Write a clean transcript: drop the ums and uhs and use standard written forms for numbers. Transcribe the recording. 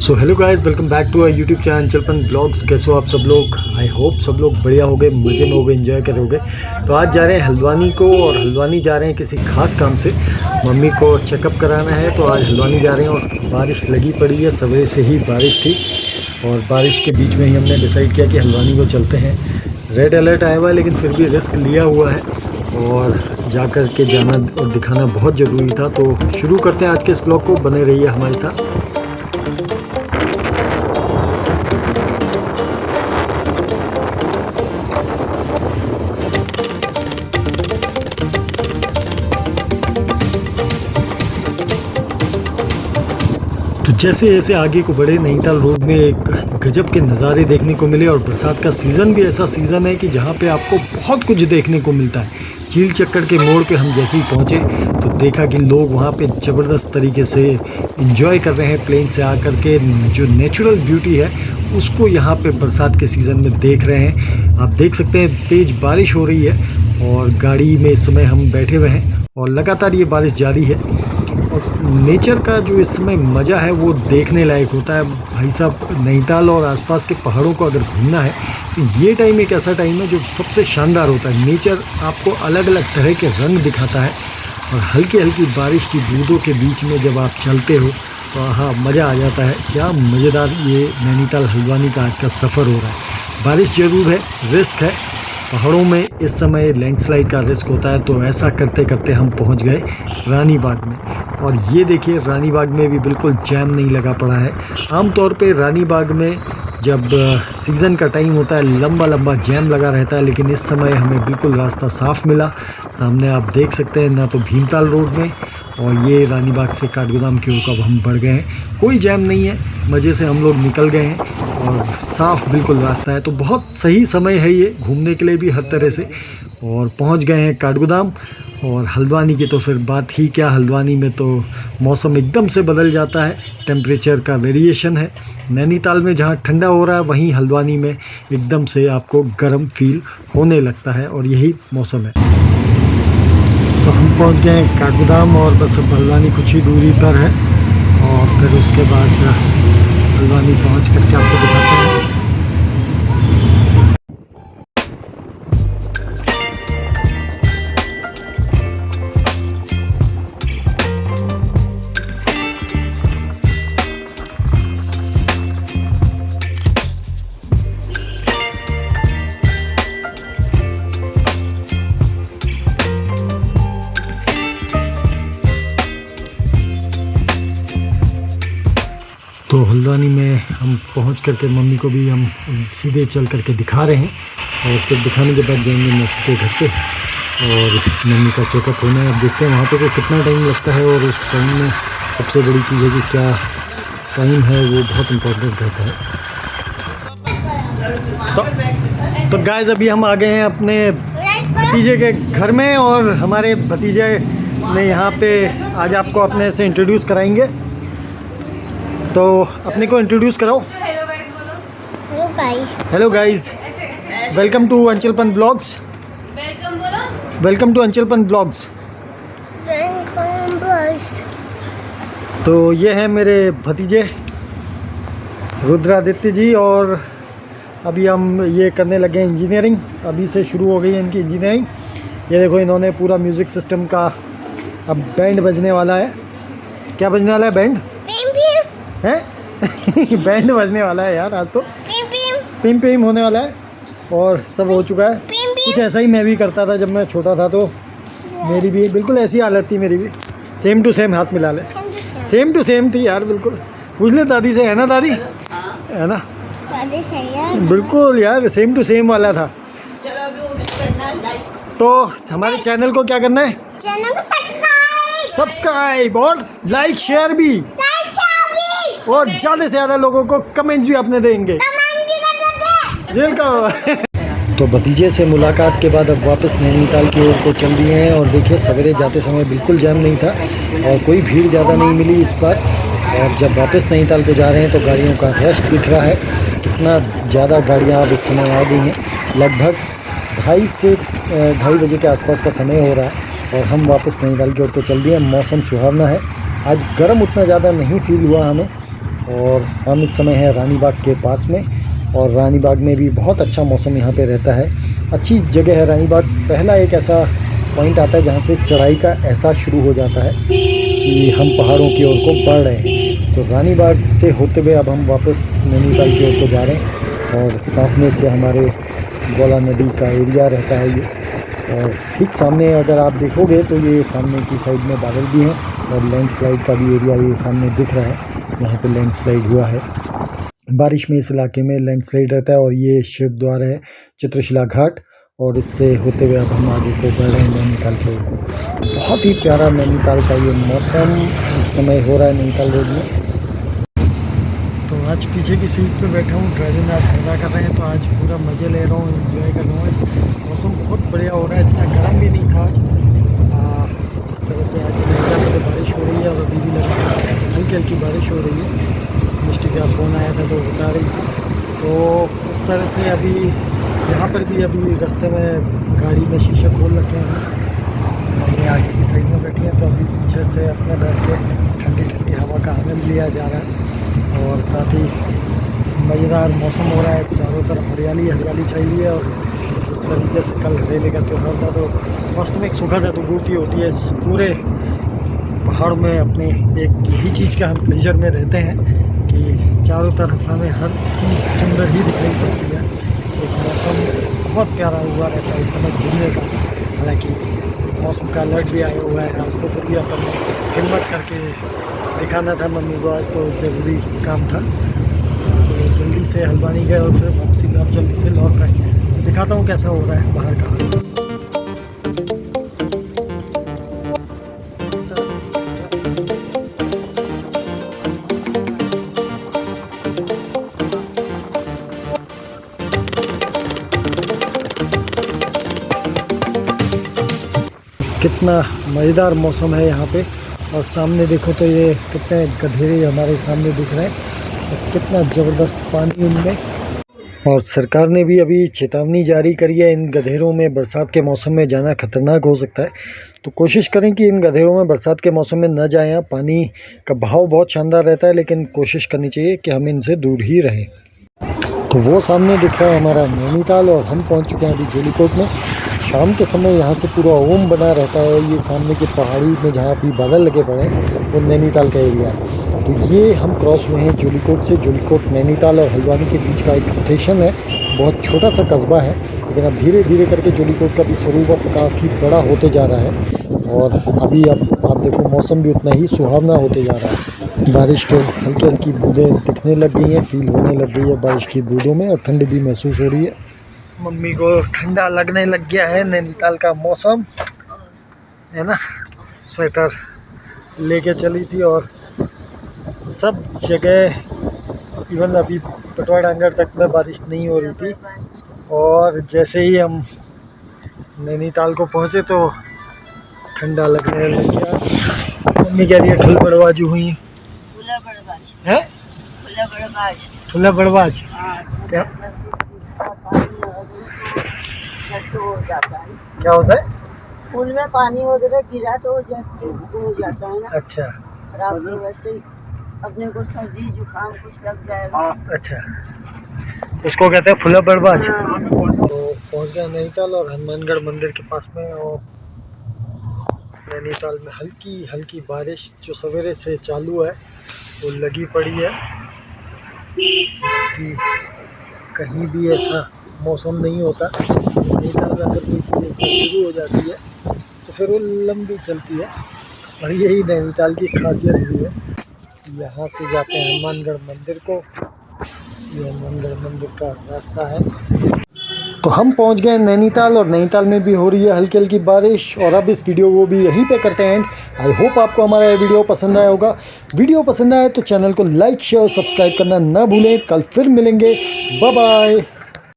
So hello guys, welcome back to our YouTube channel Anchalpan blogs. कैसे हो आप सब लोग? आई होप सब लोग बढ़िया होगे, मज़े में होगे, एंजॉय करोगे। तो आज जा रहे हैं हल्द्वानी को, और हल्द्वानी जा रहे हैं किसी खास काम से। मम्मी को चेकअप कराना है, तो आज हल्द्वानी जा रहे हैं। और बारिश लगी पड़ी है, सवेरे से ही बारिश थी, और बारिश के बीच में ही हमने डिसाइड किया कि हल्द्वानी को चलते हैं। रेड अलर्ट आया हुआ है, लेकिन फिर भी रिस्क लिया हुआ है, और जा कर के जाना और दिखाना बहुत ज़रूरी था। तो शुरू करते हैं आज के इस ब्लॉग को, बने रहिए हमारे साथ। तो जैसे जैसे आगे को बढ़े, नैनीताल रोड में एक गजब के नज़ारे देखने को मिले। और बरसात का सीज़न भी ऐसा सीज़न है कि जहाँ पे आपको बहुत कुछ देखने को मिलता है। चील चक्कर के मोड़ पे हम जैसे ही पहुँचे तो देखा कि लोग वहाँ पे ज़बरदस्त तरीके से एंजॉय कर रहे हैं। प्लेन से आकर के जो नेचुरल ब्यूटी है उसको यहाँ पे बरसात के सीज़न में देख रहे हैं। आप देख सकते हैं तेज़ बारिश हो रही है, और गाड़ी में इस समय हम बैठे हुए हैं, और लगातार ये बारिश जारी है। और नेचर का जो इस समय मज़ा है वो देखने लायक होता है भाई साहब। नैनीताल और आसपास के पहाड़ों को अगर घूमना है तो ये टाइम एक ऐसा टाइम है जो सबसे शानदार होता है। नेचर आपको अलग अलग तरह के रंग दिखाता है, और हल्की हल्की बारिश की बूंदों के बीच में जब आप चलते हो तो हाँ, मज़ा आ जाता है। क्या मज़ेदार ये नैनीताल हल्द्वानी का आज का सफ़र हो रहा है। बारिश ज़रूर है, रिस्क है, पहाड़ों में इस समय लैंडस्लाइड का रिस्क होता है। तो ऐसा करते करते हम पहुंच गए रानी बाग में। और ये देखिए, रानी बाग में भी बिल्कुल जैम नहीं लगा पड़ा है। आमतौर पे रानी बाग में जब सीज़न का टाइम होता है लंबा लंबा जैम लगा रहता है, लेकिन इस समय हमें बिल्कुल रास्ता साफ़ मिला। सामने आप देख सकते हैं, ना तो भीमताल रोड में, और ये रानी बाग से काठगोदाम की ओर अब हम बढ़ गए हैं। कोई जैम नहीं है, मज़े से हम लोग निकल गए हैं, और साफ़ बिल्कुल रास्ता है। तो बहुत सही समय है ये घूमने के लिए भी हर तरह से। और पहुंच गए हैं काठगोदाम। और हल्द्वानी की तो फिर बात ही क्या, हल्द्वानी में तो मौसम एकदम से बदल जाता है, टेम्परेचर का वेरिएशन है। नैनीताल में जहां ठंडा हो रहा है, वहीं हल्द्वानी में एकदम से आपको गर्म फील होने लगता है, और यही मौसम है। तो हम पहुंच गए हैं काठगोदाम, और बस अब हल्द्वानी कुछ ही दूरी पर है, और फिर उसके बाद हल्द्वानी पहुंच करके आपको दिखाते हैं। तो हल्द्वानी में हम पहुंच करके मम्मी को भी हम सीधे चल करके दिखा रहे हैं, और फिर दिखाने के बाद जाएंगे मौसी के घर पे, और मम्मी का चेकअप होना है। अब देखते हैं वहाँ पे तो कितना टाइम लगता है, और उस टाइम में सबसे बड़ी चीज़ है कि क्या टाइम है, वो बहुत इम्पोर्टेंट रहता है। तो गाइस, अभी हम आ गए हैं अपने भतीजे के घर में, और हमारे भतीजे ने यहाँ पे आज आपको अपने से इंट्रोड्यूस कराएंगे। तो अपने को इंट्रोड्यूस कराओ। हेलो गाइस बोलो। Hello guys. Hello guys, welcome to Anchalpan blogs. Welcome बोलो। Welcome to Anchalpan blogs. Welcome guys. तो ये हैं मेरे भतीजे रुद्रादित्य जी, और अभी हम ये करने लगे हैं इंजीनियरिंग। अभी से शुरू हो गई है इनकी इंजीनियरिंग। ये देखो, इन्होंने पूरा म्यूज़िक सिस्टम का, अब बैंड बजने वाला है। क्या बजने वाला है? बैंड है बैंड बजने वाला है यार आज तो। पिम पिम होने वाला है, और सब हो चुका है। कुछ ऐसा ही मैं भी करता था जब मैं छोटा था, तो मेरी भी बिल्कुल ऐसी हालत थी। मेरी भी सेम टू सेम, हाथ मिला ले, सेम टू सेम थी यार, बिल्कुल। पूछ ले दादी से, है ना दादी? है ना? दादी सही है। बिल्कुल यार, सेम टू सेम वाला था। तो हमारे चैनल को क्या करना है? चैनल को सब्सक्राइब और लाइक शेयर भी, और ज़्यादा से ज़्यादा लोगों को कमेंट्स भी अपने देंगे। तो भतीजे से मुलाकात के बाद अब वापस नैनीताल की ओर को चल दिए हैं, और देखिए सवेरे जाते समय बिल्कुल जाम नहीं था, और कोई भीड़ ज़्यादा नहीं मिली इस बार। और जब वापस नैनीताल को जा रहे हैं तो गाड़ियों का रश दिख रहा है। कितना ज़्यादा गाड़ियाँ अब इस समय आ गई हैं। लगभग 2:30 से 2:30 बजे के आसपास का समय हो रहा है, और हम वापस नैनीताल की ओर को चल दिए। मौसम सुहावना है, आज गर्म उतना ज़्यादा नहीं फील हुआ हमें, और हम इस समय हैं रानी बाग के पास में, और रानी बाग में भी बहुत अच्छा मौसम यहाँ पे रहता है। अच्छी जगह है रानी बाग। पहला एक ऐसा पॉइंट आता है जहाँ से चढ़ाई का एहसास शुरू हो जाता है कि हम पहाड़ों की ओर को बढ़ रहे हैं। तो रानी बाग से होते हुए अब हम वापस नैनीताल की ओर को जा रहे हैं, और सामने से हमारे गौला नदी का एरिया रहता है ये। और ठीक सामने अगर आप देखोगे तो ये सामने की साइड में बादल भी हैं, और लैंडस्लाइड का भी एरिया ये सामने दिख रहा है। यहाँ पे लैंडस्लाइड हुआ है, बारिश में इस इलाके में लैंडस्लाइड रहता है। और ये शिव द्वार है, चित्रशिला घाट, और इससे होते हुए अब हम आगे को बढ़ रहे हैं नैनीताल की ओर को। बहुत ही प्यारा नैनीताल का ये मौसम इस समय हो रहा है नैनीताल रोड में। तो आज पीछे की सीट पे बैठा हूँ, ड्राइविंग आज ज़्यादा कर रहे हैं, तो आज पूरा मज़े ले रहा हूँ, एंजॉय कर रहा हूँ। आज मौसम बहुत बढ़िया हो रहा है, इतना गर्म भी नहीं था आज। जिस तरह से आज नैनीताल में बारिश हो रही है, और अभी भी लगा हल्की हल्की बारिश हो रही है। मिस्टी का फ़ोन आया था तो बता रही थी। तो उस तरह से अभी यहाँ पर भी अभी रास्ते में गाड़ी में शीशे खोल रखे हैं, हमने आगे की साइड में बैठी हैं, तो अभी पीछे से अपने बैठ के ठंडी ठंडी हवा का आनंद लिया जा रहा है। और साथ ही मज़ेदार मौसम हो रहा है, चारों तरफ हरियाली हरियाली छाई है। और जिस तरीके से कल हरेले का त्यौहार था, तो वास्तव में एक सुखद अनुभूति होती है इस पूरे पहाड़ में। अपने एक यही चीज़ का हम प्लेजर में रहते हैं कि चारों तरफ हमें हर चीज़ सुंदर ही दिखाई पड़ती है। एक मौसम बहुत प्यारा हुआ रहता है इस समय घूमने का। हालांकि मौसम का अलर्ट भी आया हुआ है आज, तो फिर भी अपन ने हिम्मत करके दिखाना था मम्मी को, आज तो ज़रूरी काम था, तो जल्दी से हल्द्वानी गए और फिर वापसी अब जल्दी से लौट आए। तो दिखाता हूँ कैसा हो रहा है बाहर का। कितना मज़ेदार मौसम है यहाँ पे। और सामने देखो तो ये कितने गधेरे हमारे सामने दिख रहे हैं, और कितना ज़बरदस्त पानी इनमें। और सरकार ने भी अभी चेतावनी जारी करी है, इन गधेरों में बरसात के मौसम में जाना खतरनाक हो सकता है। तो कोशिश करें कि इन गधेरों में बरसात के मौसम में न जाएं। पानी का बहाव बहुत शानदार रहता है, लेकिन कोशिश करनी चाहिए कि हम इनसे दूर ही रहें। तो वो सामने दिख रहा है हमारा नैनीताल, और हम पहुंच चुके हैं अभी जोलीकोट में। शाम के समय यहाँ से पूरा ओम बना रहता है। ये सामने की पहाड़ी में जहाँ भी बादल लगे पड़े हैं वो नैनीताल का एरिया है। तो ये हम क्रॉस हुए हैं जोलीकोट से। जोलीकोट नैनीताल और हल्द्वानी के बीच का एक स्टेशन है, बहुत छोटा सा कस्बा है, लेकिन अब धीरे धीरे करके जोलीकोट का भी स्वरूप अब काफ़ी बड़ा होते जा रहा है। और अभी अब आप देखो मौसम भी उतना ही सुहावना होते जा रहा है। बारिश के हल्की हल्की बूंदें दिखने लग गई हैं, फील होने लग गई है बारिश की बूंदों में, और ठंड भी महसूस हो रही है। मम्मी को ठंडा लगने लग गया है, नैनीताल का मौसम है ना। स्वेटर लेके चली थी, और सब जगह इवन अभी पटवा डांगर तक में बारिश नहीं हो रही थी। और जैसे ही हम नैनीताल को पहुँचे तो ठंडा लगने लग गया। मम्मी कह रही है ठुल बड़बाजू हुई है, ठुला बड़बाज क्या क्या होता है? फूल में पानी वगैरह गिरा तो हो जाता है ना। अच्छा, रात में वैसे ही अपने को सर्दी जुकाम कुछ लग जाएगा। अच्छा, उसको कहते हैं फुला बड़बाज। हाँ। तो पहुंच गए नैनीताल और हनुमानगढ़ मंदिर के पास में। और नैनीताल में हल्की हल्की बारिश जो सवेरे से चालू है वो लगी पड़ी है, कि कहीं भी ऐसा मौसम नहीं होता। नैनीताल में अगर कोई चीज़ एक बार शुरू हो जाती है तो फिर वो लंबी चलती है, और यही नैनीताल की खासियत भी है। यहाँ से जाते हैं हनुमानगढ़ मंदिर को, ये हनुमानगढ़ मंदिर का रास्ता है। तो हम पहुंच गए नैनीताल, और नैनीताल में भी हो रही है हल्की हल्की बारिश। और अब इस वीडियो को भी यहीं पे करते हैं एंड। आई होप आपको हमारा ये वीडियो पसंद आया होगा। वीडियो पसंद आए तो चैनल को लाइक शेयर और सब्सक्राइब करना ना भूलें। कल फिर मिलेंगे, बाय बाय।